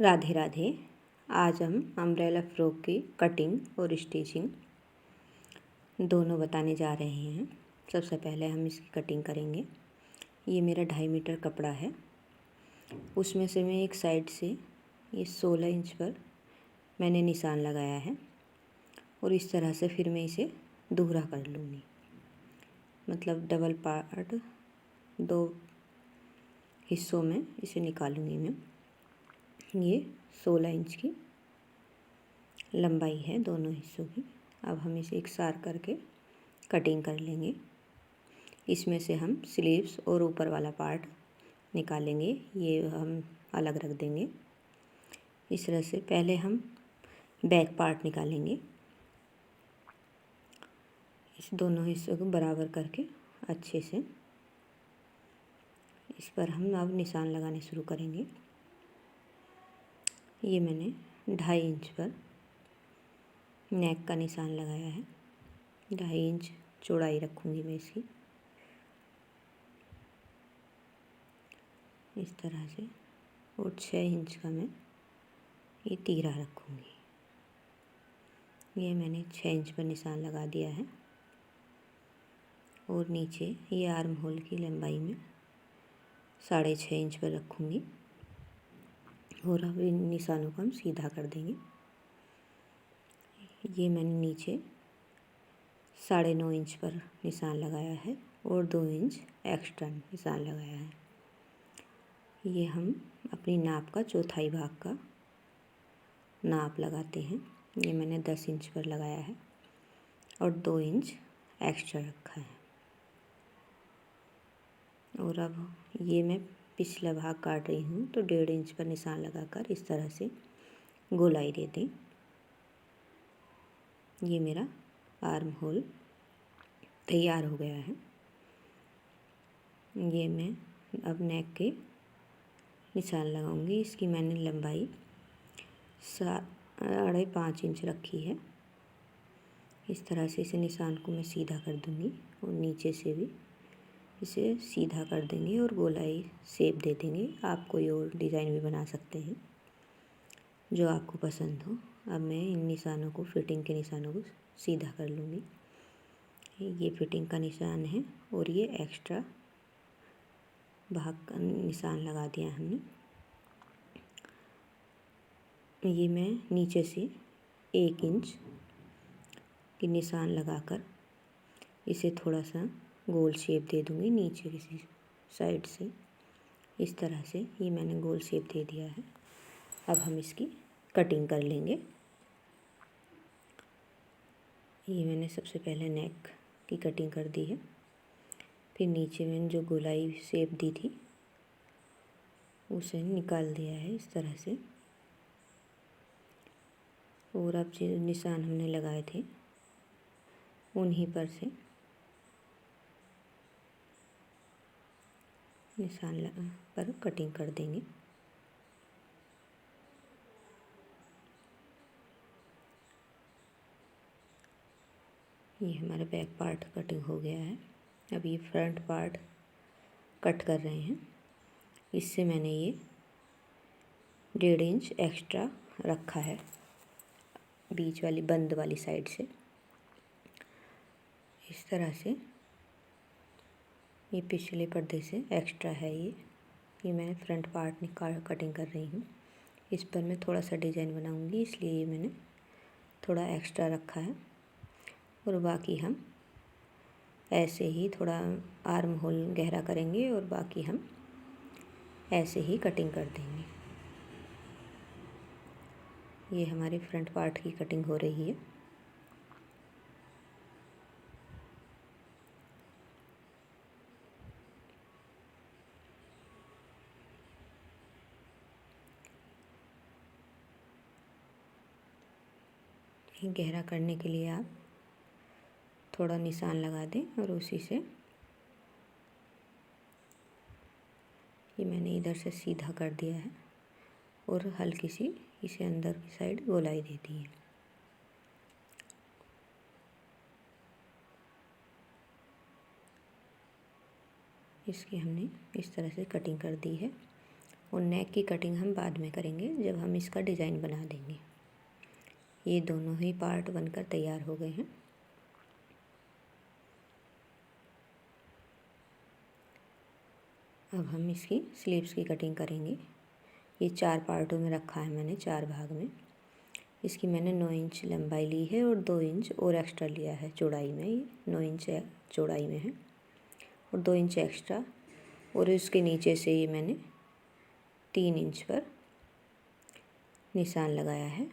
राधे राधे। आज हम umbrella frock की कटिंग और स्टिचिंग दोनों बताने जा रहे हैं। सबसे पहले हम इसकी कटिंग करेंगे। ये मेरा 2.5 मीटर कपड़ा है, उसमें से मैं एक साइड से ये 16 इंच पर मैंने निशान लगाया है और इस तरह से फिर मैं इसे दोहरा कर लूँगी। मतलब डबल पार्ट 2 हिस्सों में इसे निकालूँगी मैं। ये 16 इंच की लंबाई है दोनों हिस्सों की। अब हम इसे एकसार करके कटिंग कर लेंगे। इसमें से हम स्लीव्स और ऊपर वाला पार्ट निकालेंगे, ये हम अलग रख देंगे। इस तरह से पहले हम बैक पार्ट निकालेंगे। इस दोनों हिस्सों को बराबर करके अच्छे से इस पर हम अब निशान लगाने शुरू करेंगे। ये मैंने 2.5 इंच पर नेक का निशान लगाया है। 2.5 इंच चौड़ाई रखूँगी मैं इसकी, इस तरह से। और 6 इंच का मैं ये तीरा रखूँगी। ये मैंने 6 इंच पर निशान लगा दिया है। और नीचे ये आर्म होल की लंबाई में 6.5 इंच पर रखूँगी। और अब इन निशानों को हम सीधा कर देंगे। ये मैंने नीचे 9.5 इंच पर निशान लगाया है और 2 इंच एक्स्ट्रा निशान लगाया है। ये हम अपनी नाप का चौथाई भाग का नाप लगाते हैं। ये मैंने 10 इंच पर लगाया है और 2 इंच एक्स्ट्रा रखा है। और अब ये मैं पिछला भाग काट रही हूँ, तो 1.5 इंच पर निशान लगाकर इस तरह से गोलाई दे दें। ये मेरा आर्म होल तैयार हो गया है। ये मैं अब नेक के निशान लगाऊंगी। इसकी मैंने लंबाई 5.5 इंच रखी है। इस तरह से इसे निशान को मैं सीधा कर दूंगी और नीचे से भी इसे सीधा कर देंगे और गोलाई शेप दे देंगे। आप कोई और डिज़ाइन भी बना सकते हैं जो आपको पसंद हो। अब मैं इन निशानों को, फिटिंग के निशानों को सीधा कर लूँगी। ये फिटिंग का निशान है और ये एक्स्ट्रा भाग का निशान लगा दिया हमने। ये मैं नीचे से 1 इंच की निशान लगाकर इसे थोड़ा सा गोल शेप दे दूँगी नीचे किसी साइड से। इस तरह से ये मैंने गोल शेप दे दिया है। अब हम इसकी कटिंग कर लेंगे। ये मैंने सबसे पहले नेक की कटिंग कर दी है, फिर नीचे मैंने जो गोलाई शेप दी थी उसे निकाल दिया है इस तरह से। और अब जो निशान हमने लगाए थे उन्हीं पर से निशान पर कटिंग कर देंगे। ये हमारा बैक पार्ट कटिंग हो गया है। अब ये फ्रंट पार्ट कट कर रहे हैं। इससे मैंने ये 1.5 इंच एक्स्ट्रा रखा है बीच वाली बंद वाली साइड से। इस तरह से ये पिछले पर्दे से एक्स्ट्रा है। ये मैंने फ्रंट पार्ट निकाल कटिंग कर रही हूँ। इस पर मैं थोड़ा सा डिज़ाइन बनाऊँगी, इसलिए ये मैंने थोड़ा एक्स्ट्रा रखा है। और बाकी हम ऐसे ही थोड़ा आर्म होल गहरा करेंगे और बाकी हम ऐसे ही कटिंग कर देंगे। ये हमारे फ्रंट पार्ट की कटिंग हो रही है। गहरा करने के लिए आप थोड़ा निशान लगा दें और उसी से ये मैंने इधर से सीधा कर दिया है और हल्की सी इसे अंदर की साइड गोलाई दे दी है। इसकी हमने इस तरह से कटिंग कर दी है। और नेक की कटिंग हम बाद में करेंगे जब हम इसका डिज़ाइन बना देंगे। ये दोनों ही पार्ट बनकर तैयार हो गए हैं। अब हम इसकी स्लीव्स की कटिंग करेंगे। ये 4 पार्टों में रखा है मैंने, 4 भाग में। इसकी मैंने 9 इंच लंबाई ली है और 2 इंच और एक्स्ट्रा लिया है चौड़ाई में। ये 9 इंच चौड़ाई में है और 2 इंच एक्स्ट्रा, और इसके नीचे से ये मैंने 3 इंच पर निशान लगाया है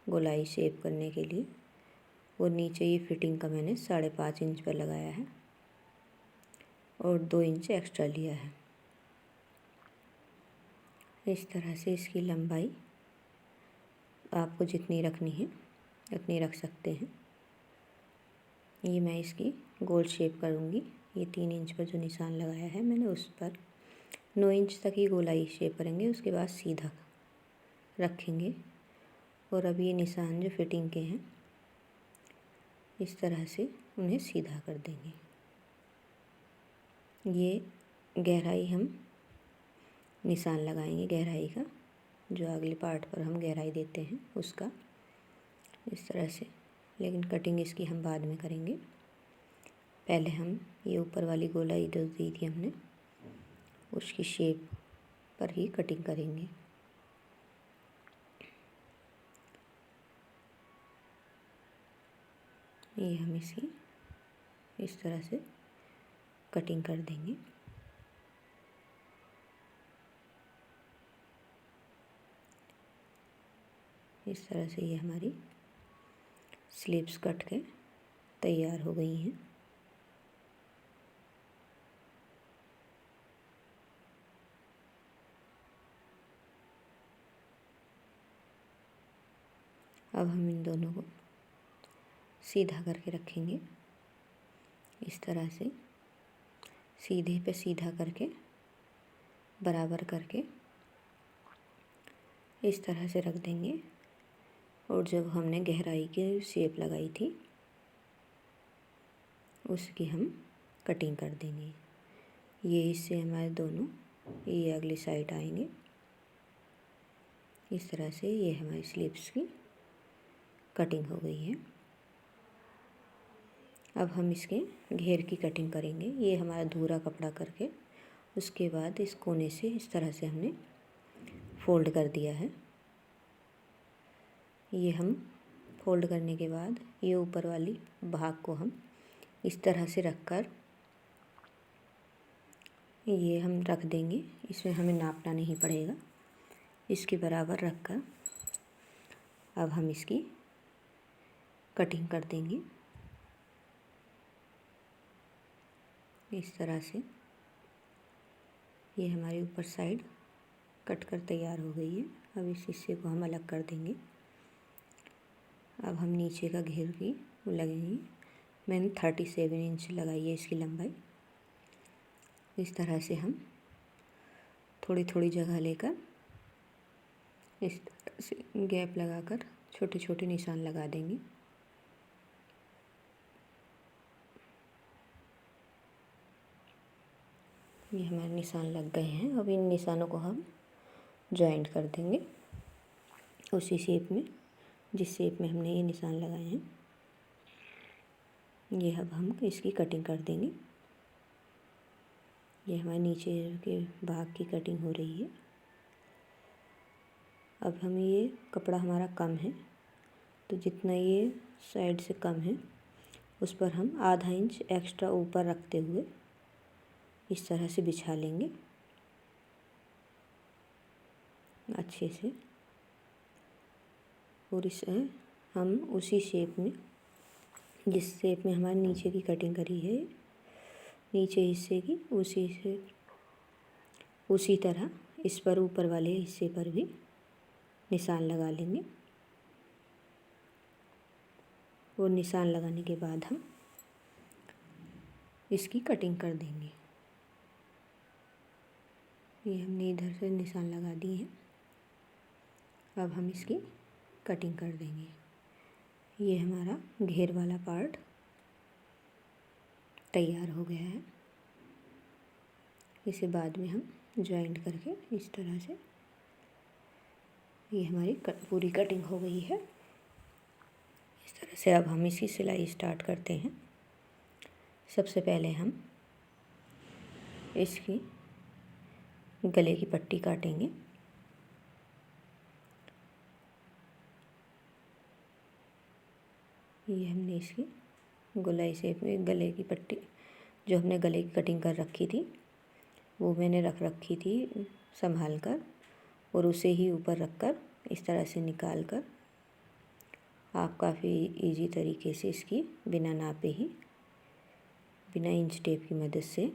गोलाई शेप करने के लिए। और नीचे ये फिटिंग का मैंने 5.5 इंच पर लगाया है और 2 इंच एक्स्ट्रा लिया है। इस तरह से इसकी लंबाई आपको जितनी रखनी है उतनी रख सकते हैं। ये मैं इसकी गोल शेप करूँगी। ये 3 इंच पर जो निशान लगाया है मैंने उस पर 9 इंच तक ही गोलाई शेप करेंगे, उसके बाद सीधा रखेंगे। और अब ये निशान जो फिटिंग के हैं इस तरह से उन्हें सीधा कर देंगे। ये गहराई हम निशान लगाएंगे, गहराई का जो अगले पार्ट पर हम गहराई देते हैं उसका, इस तरह से। लेकिन कटिंग इसकी हम बाद में करेंगे। पहले हम ये ऊपर वाली गोलाई जो दी थी हमने उसकी शेप पर ही कटिंग करेंगे। ये हम इसकी इस तरह से कटिंग कर देंगे। इस तरह से ये हमारी स्लीव्स कट के तैयार हो गई हैं। अब हम इन दोनों को सीधा करके रखेंगे। इस तरह से सीधे पे सीधा करके बराबर करके इस तरह से रख देंगे। और जब हमने गहराई की शेप लगाई थी उसकी हम कटिंग कर देंगे। ये हिस्से हमारे दोनों ये अगली साइड आएंगे। इस तरह से ये हमारी स्लीव्स की कटिंग हो गई है। अब हम इसके घेर की कटिंग करेंगे। ये हमारा धूरा कपड़ा करके उसके बाद इस कोने से इस तरह से हमने फोल्ड कर दिया है। ये हम फोल्ड करने के बाद ये ऊपर वाली भाग को हम इस तरह से रखकर ये हम रख देंगे। इसमें हमें नापना नहीं पड़ेगा, इसके बराबर रखकर अब हम इसकी कटिंग कर देंगे। इस तरह से ये हमारी ऊपर साइड कट कर तैयार हो गई है। अब इस हिस्से को हम अलग कर देंगे। अब हम नीचे का घेर की लगेंगे। मैंने 37 इंच लगाई है इसकी लंबाई। इस तरह से हम थोड़ी थोड़ी जगह लेकर इस तरह से गैप लगाकर छोटे छोटे निशान लगा देंगे। ये हमारे निशान लग गए हैं। अब इन निशानों को हम जॉइंट कर देंगे उसी शेप में जिस शेप में हमने ये निशान लगाए हैं। ये अब हम इसकी कटिंग कर देंगे। ये हमारे नीचे के भाग की कटिंग हो रही है। अब हम ये कपड़ा हमारा कम है तो जितना ये साइड से कम है उस पर हम आधा इंच एक्स्ट्रा ऊपर रखते हुए इस तरह से बिछा लेंगे अच्छे से। और इस हम उसी शेप में जिस शेप में हमारे नीचे की कटिंग करी है नीचे हिस्से की उसी तरह इस पर ऊपर वाले हिस्से पर भी निशान लगा लेंगे। और निशान लगाने के बाद हम इसकी कटिंग कर देंगे। ये हमने इधर से निशान लगा दिए हैं। अब हम इसकी कटिंग कर देंगे। ये हमारा घेर वाला पार्ट तैयार हो गया है। इसे बाद में हम जॉइंट करके इस तरह से ये हमारी पूरी कटिंग हो गई है। इस तरह से अब हम इसकी सिलाई स्टार्ट करते हैं। सबसे पहले हम इसकी गले की पट्टी काटेंगे। ये हमने इसकी गोलाई शेप में गले की पट्टी जो हमने गले की कटिंग कर रखी थी वो मैंने रख रखी थी संभाल कर, और उसे ही ऊपर रख कर इस तरह से निकाल कर आप काफ़ी इजी तरीके से इसकी बिना नापे ही बिना इंच टेप की मदद से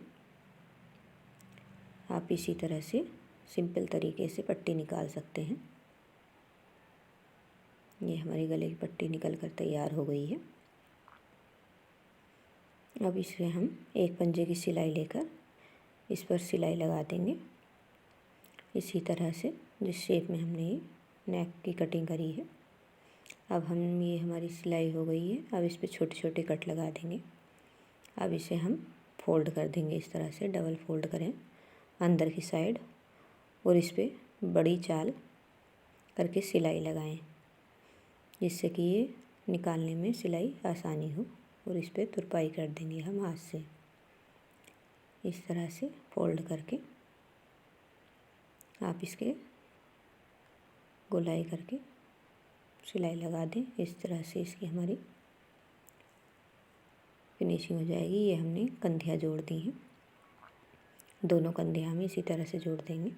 आप इसी तरह से सिंपल तरीके से पट्टी निकाल सकते हैं। ये हमारी गले की पट्टी निकल कर तैयार हो गई है। अब इसे हम एक पंजे की सिलाई लेकर इस पर सिलाई लगा देंगे इसी तरह से जिस शेप में हमने ये नेक की कटिंग करी है। अब हम ये हमारी सिलाई हो गई है। अब इस पर छोटे छोटे कट लगा देंगे। अब इसे हम फोल्ड कर देंगे इस तरह से, डबल फोल्ड करें अंदर की साइड, और इस पर बड़ी चाल करके सिलाई लगाएं जिससे कि ये निकालने में सिलाई आसानी हो। और इस पर तुरपाई कर देंगे हम हाथ से इस तरह से फोल्ड करके आप इसके गोलाई करके सिलाई लगा दें। इस तरह से इसकी हमारी फिनिशिंग हो जाएगी। ये हमने कंधियाँ जोड़ दी हैं, दोनों कंधियाँ हम इसी तरह से जोड़ देंगे।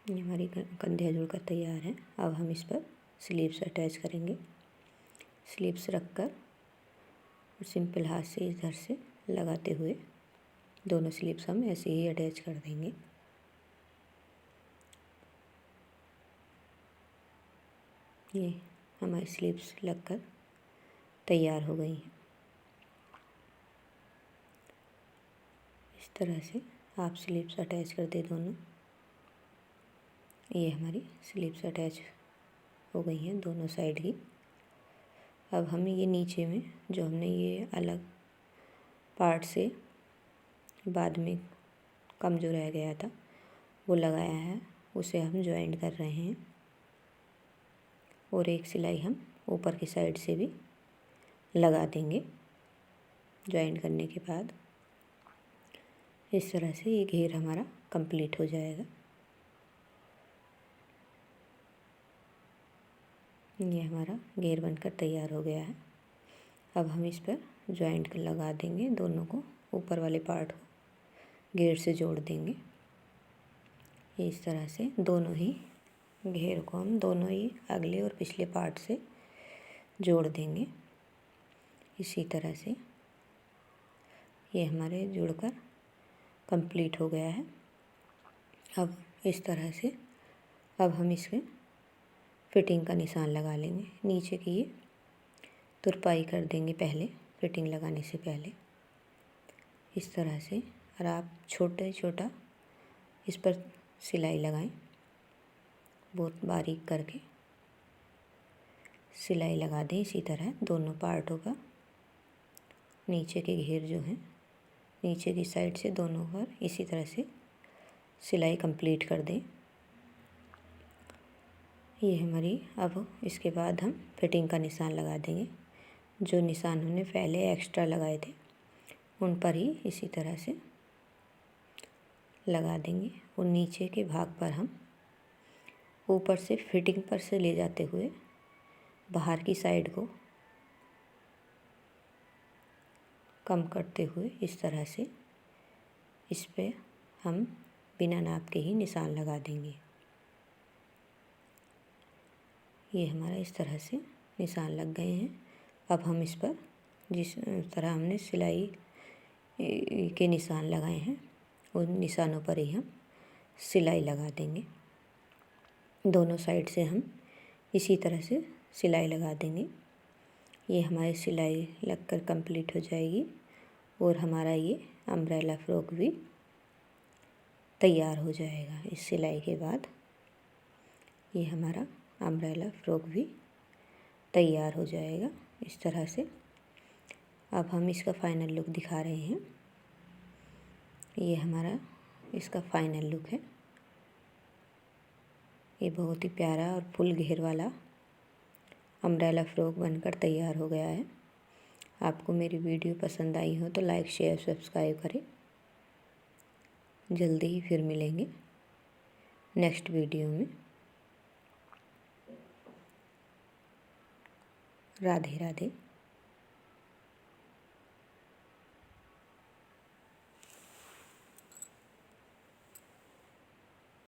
ये हमारी कंधियाँ जोड़कर तैयार हैं। अब हम इस पर स्लीव्स अटैच करेंगे। स्लीव्स रखकर सिंपल हाथ से इधर से लगाते हुए दोनों स्लीव्स हम ऐसे ही अटैच कर देंगे। ये हमारी स्लीव्स लगकर तैयार हो गई हैं। इस तरह से आप स्लीव्स अटैच कर दे दोनों। ये हमारी स्लीव्स अटैच हो गई हैं दोनों साइड ही। अब हम ये नीचे में जो हमने ये अलग पार्ट से बाद में कम जो रह गया था वो लगाया है, उसे हम जॉइंट कर रहे हैं। और एक सिलाई हम ऊपर की साइड से भी लगा देंगे जॉइंट करने के बाद। इस तरह से ये घेर हमारा कंप्लीट हो जाएगा। ये हमारा घेर बनकर तैयार हो गया है। अब हम इस पर जॉइंट लगा देंगे, दोनों को ऊपर वाले पार्ट को घेर से जोड़ देंगे। इस तरह से दोनों ही घेर को हम दोनों ही अगले और पिछले पार्ट से जोड़ देंगे। इसी तरह से ये हमारे जुड़कर कंप्लीट हो गया है। अब इस तरह से अब हम इसमें फिटिंग का निशान लगा लेंगे। नीचे की ये तुरपाई कर देंगे पहले, फिटिंग लगाने से पहले इस तरह से। और आप छोटा इस पर सिलाई लगाएं, बहुत बारीक करके सिलाई लगा दें इसी तरह दोनों पार्टों का। नीचे के घेर जो हैं नीचे की साइड से दोनों पर इसी तरह से सिलाई कंप्लीट कर दें। ये हमारी अब इसके बाद हम फिटिंग का निशान लगा देंगे। जो निशान हमने पहले एक्स्ट्रा लगाए थे उन पर ही इसी तरह से लगा देंगे। और नीचे के भाग पर हम ऊपर से फिटिंग पर से ले जाते हुए बाहर की साइड को कम करते हुए इस तरह से इस पे हम बिना नाप के ही निशान लगा देंगे। ये हमारा इस तरह से निशान लग गए हैं। अब हम इस पर जिस तरह हमने सिलाई के निशान लगाए हैं उन निशानों पर ही हम सिलाई लगा देंगे। दोनों साइड से हम इसी तरह से सिलाई लगा देंगे। ये हमारी सिलाई लगकर कंप्लीट हो जाएगी और हमारा ये अम्ब्रेला फ्रॉक भी तैयार हो जाएगा। इस सिलाई के बाद ये हमारा अम्ब्रेला फ्रॉक भी तैयार हो जाएगा। इस तरह से अब हम इसका फाइनल लुक दिखा रहे हैं। ये हमारा इसका फाइनल लुक है। ये बहुत ही प्यारा और फुल घेर वाला अम्ब्रेला फ्रॉक बनकर तैयार हो गया है। आपको मेरी वीडियो पसंद आई हो तो लाइक शेयर सब्सक्राइब करें। जल्दी ही फिर मिलेंगे नेक्स्ट वीडियो में। राधे राधे।